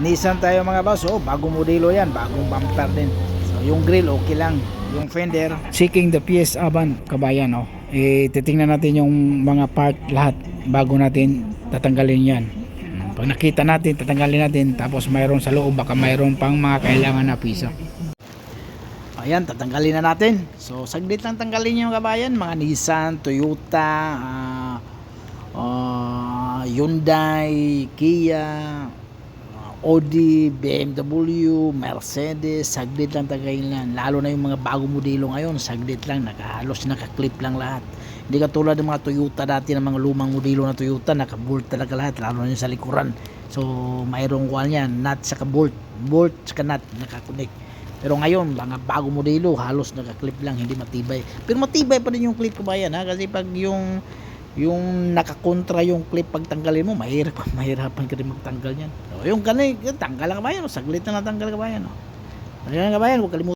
Nissan tayo mga boss. Oh, bagong modelo yan, bagong bumper din. So yung grill okay lang, yung fender checking the PS Aban kabayan. Oh, titingnan natin yung mga part lahat bago natin tatanggalin yan. Pag nakita natin, tatanggalin natin. Tapos mayroon sa loob, baka mayroon pang mga kailangan na pisa. Ayan, tatanggalin na natin. So saglit lang tanggalin yung kabayan. Mga Nissan, Toyota, Hyundai, Kia, Audi, BMW, Mercedes, saglit lang tagayin lang. Lalo na yung mga bagong modelo ngayon, saglit lang, halos naka-clip lang lahat. Hindi katulad ng mga Toyota dati, ng mga lumang modelo na Toyota, naka-bolt talaga lahat, lalo na yung sa likuran. So, mayroong kuwan yan, nut saka bolt, bolt saka nut, naka-connect. Pero ngayon, mga bagong modelo, halos naka-clip lang, hindi matibay. Pero matibay pa din yung clip ko bayan, ha? Kasi pag yung nakakontra yung clip pag tanggalin mo, mahirapan ka rin magtanggal yan. So, yung kanay, tanggal ka ba yan? Saglit na natanggal ka ba yan? Ayan ka ba yan? Huwag kalimutan.